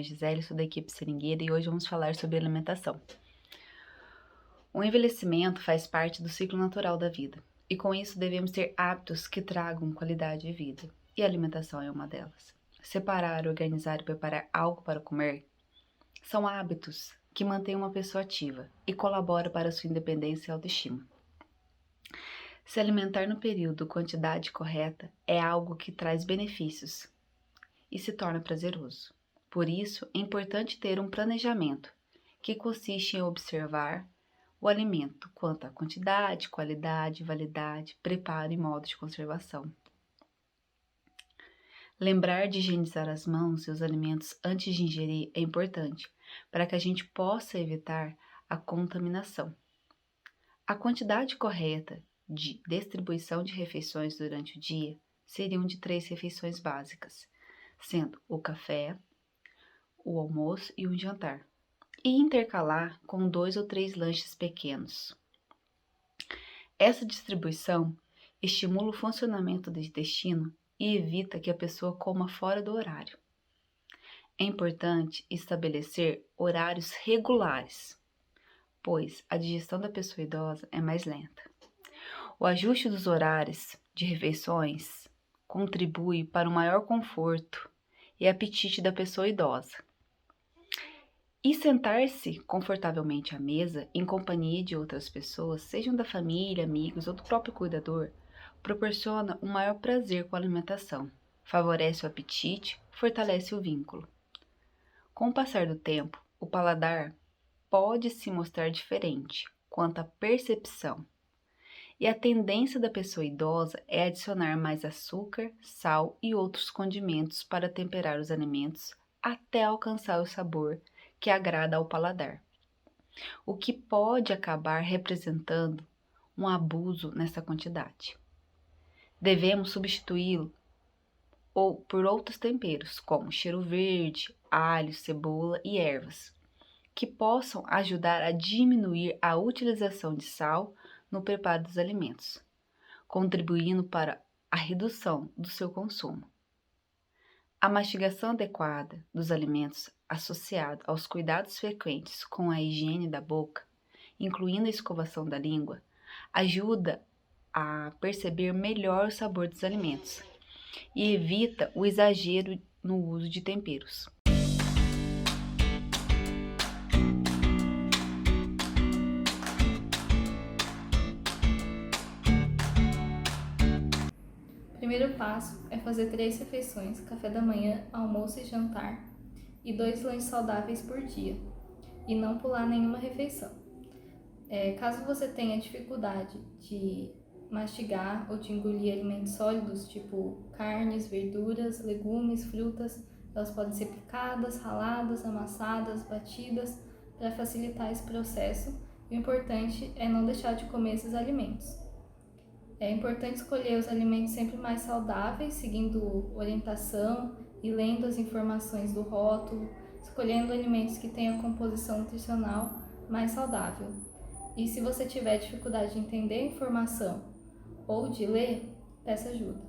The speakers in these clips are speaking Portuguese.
Gisele, sou da equipe Seringueira e hoje vamos falar sobre alimentação. O envelhecimento faz parte do ciclo natural da vida e com isso devemos ter hábitos que tragam qualidade de vida e a alimentação é uma delas. Separar, organizar e preparar algo para comer são hábitos que mantêm uma pessoa ativa e colaboram para sua independência e autoestima. Se alimentar no período e quantidade correta é algo que traz benefícios e se torna prazeroso. Por isso, é importante ter um planejamento que consiste em observar o alimento quanto à quantidade, qualidade, validade, preparo e modo de conservação. Lembrar de higienizar as mãos e os alimentos antes de ingerir é importante para que a gente possa evitar a contaminação. A quantidade correta de distribuição de refeições durante o dia seriam de 3 refeições básicas, sendo o café, o almoço e um jantar, e intercalar com 2 ou 3 lanches pequenos. Essa distribuição estimula o funcionamento do intestino e evita que a pessoa coma fora do horário. É importante estabelecer horários regulares, pois a digestão da pessoa idosa é mais lenta. O ajuste dos horários de refeições contribui para o maior conforto e apetite da pessoa idosa. E sentar-se confortavelmente à mesa, em companhia de outras pessoas, sejam da família, amigos ou do próprio cuidador, proporciona um maior prazer com a alimentação, favorece o apetite, fortalece o vínculo. Com o passar do tempo, o paladar pode se mostrar diferente quanto à percepção, e a tendência da pessoa idosa é adicionar mais açúcar, sal e outros condimentos para temperar os alimentos até alcançar o sabor que agrada ao paladar, o que pode acabar representando um abuso nessa quantidade. Devemos substituí-lo por outros temperos, como cheiro verde, alho, cebola e ervas, que possam ajudar a diminuir a utilização de sal no preparo dos alimentos, contribuindo para a redução do seu consumo. A mastigação adequada dos alimentos associada aos cuidados frequentes com a higiene da boca, incluindo a escovação da língua, ajuda a perceber melhor o sabor dos alimentos e evita o exagero no uso de temperos. O primeiro passo é fazer 3 refeições, café da manhã, almoço e jantar, e 2 lanches saudáveis por dia, e não pular nenhuma refeição. Caso você tenha dificuldade de mastigar ou de engolir alimentos sólidos, tipo carnes, verduras, legumes, frutas, elas podem ser picadas, raladas, amassadas, batidas, para facilitar esse processo. O importante é não deixar de comer esses alimentos. É importante escolher os alimentos sempre mais saudáveis, seguindo orientação e lendo as informações do rótulo, escolhendo alimentos que tenham composição nutricional mais saudável. E se você tiver dificuldade de entender a informação ou de ler, peça ajuda.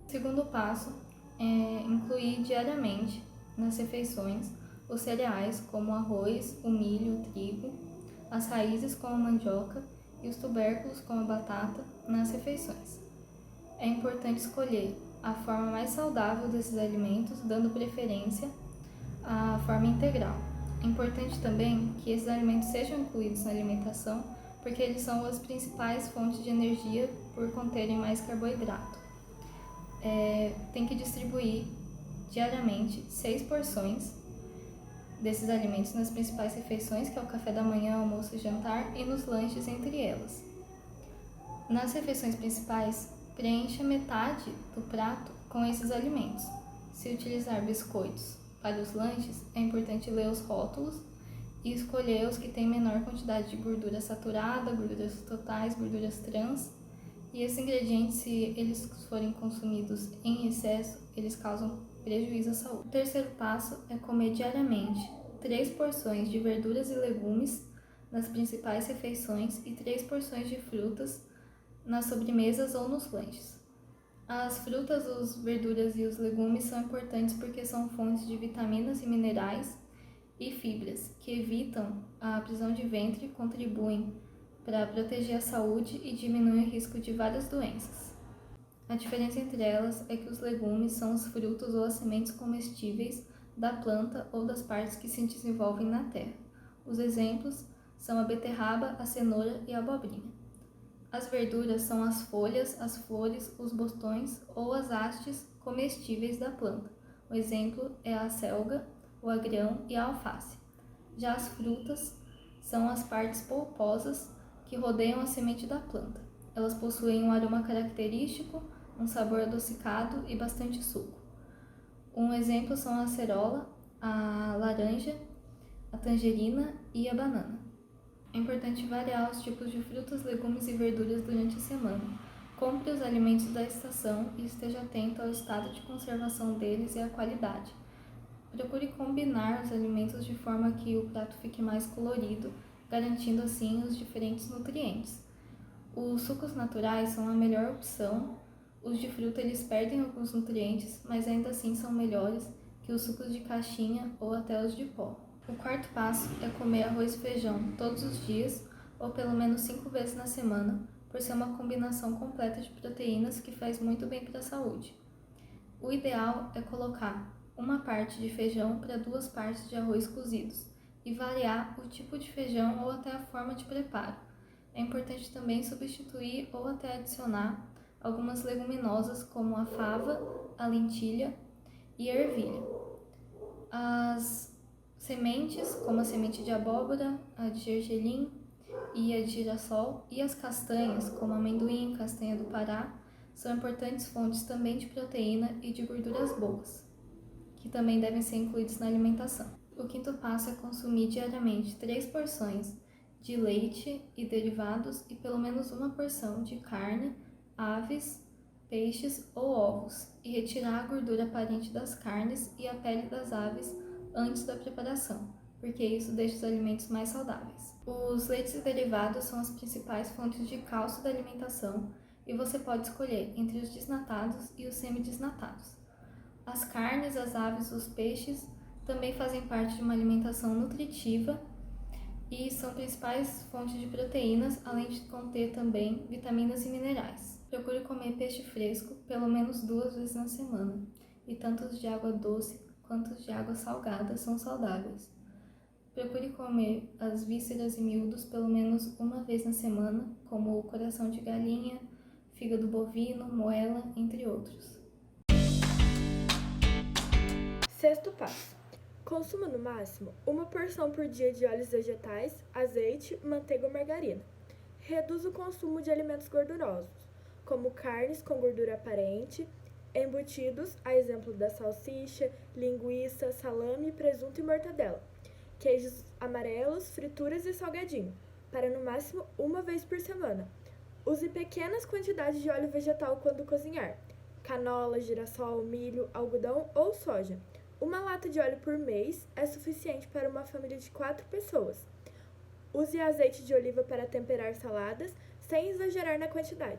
O segundo passo é incluir diariamente nas refeições os cereais como o arroz, o milho, o trigo, as raízes como a mandioca e os tubérculos como a batata nas refeições. É importante escolher a forma mais saudável desses alimentos, dando preferência à forma integral. É importante também que esses alimentos sejam incluídos na alimentação, porque eles são as principais fontes de energia por conterem mais carboidrato. Tem que distribuir diariamente 6 porções desses alimentos nas principais refeições, que é o café da manhã, almoço e jantar, e nos lanches entre elas. Nas refeições principais, preencha metade do prato com esses alimentos. Se utilizar biscoitos para os lanches, é importante ler os rótulos e escolher os que têm menor quantidade de gordura saturada, gorduras totais, gorduras trans. E esses ingredientes, se eles forem consumidos em excesso, eles causam prejuízo à saúde. O terceiro passo é comer diariamente 3 porções de verduras e legumes nas principais refeições e 3 porções de frutas nas sobremesas ou nos lanches. As frutas, as verduras e os legumes são importantes porque são fontes de vitaminas e minerais e fibras, que evitam a prisão de ventre e contribuem para proteger a saúde e diminuir o risco de várias doenças. A diferença entre elas é que os legumes são os frutos ou as sementes comestíveis da planta ou das partes que se desenvolvem na terra. Os exemplos são a beterraba, a cenoura e a abobrinha. As verduras são as folhas, as flores, os botões ou as hastes comestíveis da planta. O exemplo é a selga, o agrião e a alface. Já as frutas são as partes polposas que rodeiam a semente da planta. Elas possuem um aroma característico, um sabor adocicado e bastante suco. Um exemplo são a acerola, a laranja, a tangerina e a banana. É importante variar os tipos de frutas, legumes e verduras durante a semana. Compre os alimentos da estação e esteja atento ao estado de conservação deles e à qualidade. Procure combinar os alimentos de forma que o prato fique mais colorido, garantindo assim os diferentes nutrientes. Os sucos naturais são a melhor opção. Os de fruta eles perdem alguns nutrientes, mas ainda assim são melhores que os sucos de caixinha ou até os de pó. O quarto passo é comer arroz e feijão todos os dias ou pelo menos 5 vezes na semana, por ser uma combinação completa de proteínas que faz muito bem para a saúde. O ideal é colocar uma parte de feijão para 2 partes de arroz cozidos e variar o tipo de feijão ou até a forma de preparo. É importante também substituir ou até adicionar algumas leguminosas como a fava, a lentilha e a ervilha. As sementes, como a semente de abóbora, a de gergelim e a de girassol, e as castanhas, como amendoim, castanha do Pará, são importantes fontes também de proteína e de gorduras boas, que também devem ser incluídos na alimentação. O quinto passo é consumir diariamente 3 porções de leite e derivados e pelo menos uma porção de carne, aves, peixes ou ovos, e retirar a gordura aparente das carnes e a pele das aves antes da preparação, porque isso deixa os alimentos mais saudáveis. Os leites e derivados são as principais fontes de cálcio da alimentação e você pode escolher entre os desnatados e os semidesnatados. As carnes, as aves e os peixes também fazem parte de uma alimentação nutritiva e são principais fontes de proteínas, além de conter também vitaminas e minerais. Procure comer peixe fresco pelo menos 2 vezes na semana, e tanto os de água doce quanto os de água salgada são saudáveis. Procure comer as vísceras e miúdos pelo menos uma vez na semana, como o coração de galinha, fígado bovino, moela, entre outros. Sexto passo. Consuma no máximo uma porção por dia de óleos vegetais, azeite, manteiga ou margarina. Reduza o consumo de alimentos gordurosos, como carnes com gordura aparente, embutidos, a exemplo da salsicha, linguiça, salame, presunto e mortadela, queijos amarelos, frituras e salgadinho, para no máximo uma vez por semana. Use pequenas quantidades de óleo vegetal quando cozinhar, canola, girassol, milho, algodão ou soja. Uma lata de óleo por mês é suficiente para uma família de 4 pessoas. Use azeite de oliva para temperar saladas, sem exagerar na quantidade.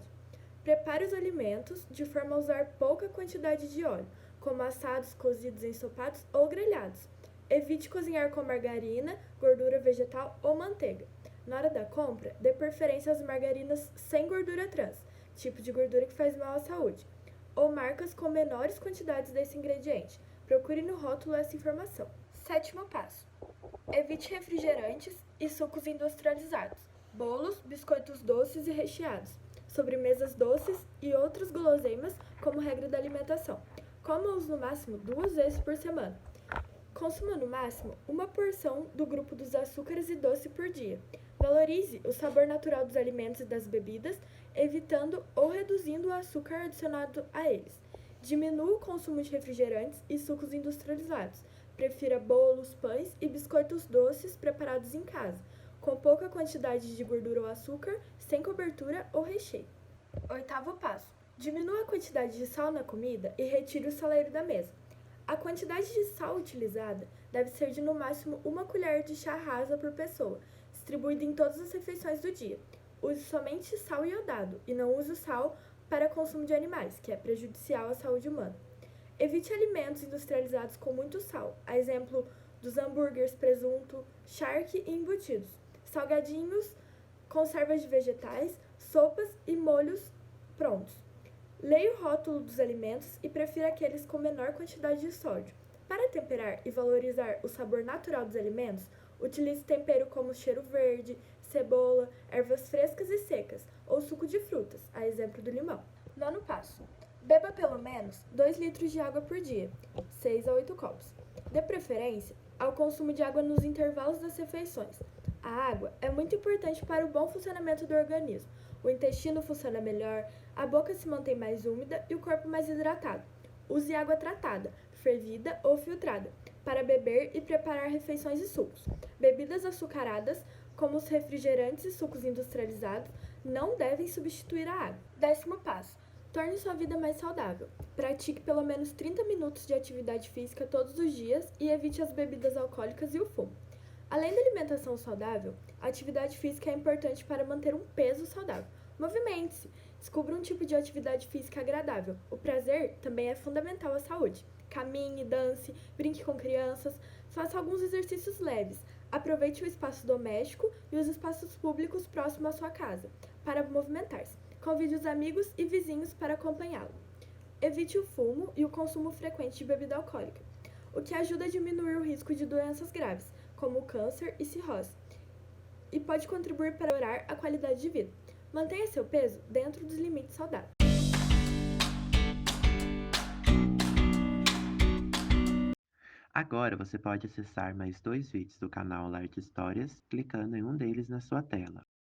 Prepare os alimentos de forma a usar pouca quantidade de óleo, como assados, cozidos, ensopados ou grelhados. Evite cozinhar com margarina, gordura vegetal ou manteiga. Na hora da compra, dê preferência às margarinas sem gordura trans, tipo de gordura que faz mal à saúde, ou marcas com menores quantidades desse ingrediente. Procure no rótulo essa informação. Sétimo passo. Evite refrigerantes e sucos industrializados, bolos, biscoitos doces e recheados, sobremesas doces e outras guloseimas como regra da alimentação. Coma-os no máximo 2 vezes por semana. Consuma no máximo uma porção do grupo dos açúcares e doce por dia. Valorize o sabor natural dos alimentos e das bebidas, evitando ou reduzindo o açúcar adicionado a eles. Diminua o consumo de refrigerantes e sucos industrializados. Prefira bolos, pães e biscoitos doces preparados em casa, com pouca quantidade de gordura ou açúcar, sem cobertura ou recheio. Oitavo passo. Diminua a quantidade de sal na comida e retire o saleiro da mesa. A quantidade de sal utilizada deve ser de no máximo 1 colher de chá rasa por pessoa, distribuída em todas as refeições do dia. Use somente sal iodado e não use o sal para consumo de animais, que é prejudicial à saúde humana. Evite alimentos industrializados com muito sal, a exemplo dos hambúrgueres, presunto, charque e embutidos, salgadinhos, conservas de vegetais, sopas e molhos prontos. Leia o rótulo dos alimentos e prefira aqueles com menor quantidade de sódio. Para temperar e valorizar o sabor natural dos alimentos, utilize tempero como cheiro verde, cebola, ervas frescas e secas ou suco de frutas, a exemplo do limão. 9º passo. Beba pelo menos 2 litros de água por dia, 6 a 8 copos. Dê preferência ao consumo de água nos intervalos das refeições. A água é muito importante para o bom funcionamento do organismo. O intestino funciona melhor, a boca se mantém mais úmida e o corpo mais hidratado. Use água tratada, fervida ou filtrada, para beber e preparar refeições e sucos. Bebidas açucaradas, como os refrigerantes e sucos industrializados, não devem substituir a água. 10º passo. Torne sua vida mais saudável. Pratique pelo menos 30 minutos de atividade física todos os dias e evite as bebidas alcoólicas e o fumo. Além da alimentação saudável, a atividade física é importante para manter um peso saudável. Movimente-se. Descubra um tipo de atividade física agradável. O prazer também é fundamental à saúde. Caminhe, dance, brinque com crianças, faça alguns exercícios leves. Aproveite o espaço doméstico e os espaços públicos próximos à sua casa para movimentar-se. Convide os amigos e vizinhos para acompanhá-lo. Evite o fumo e o consumo frequente de bebida alcoólica, o que ajuda a diminuir o risco de doenças graves, como câncer e cirrose, e pode contribuir para melhorar a qualidade de vida. Mantenha seu peso dentro dos limites saudáveis. Agora você pode acessar mais 2 vídeos do canal Lar de Histórias, clicando em um deles na sua tela.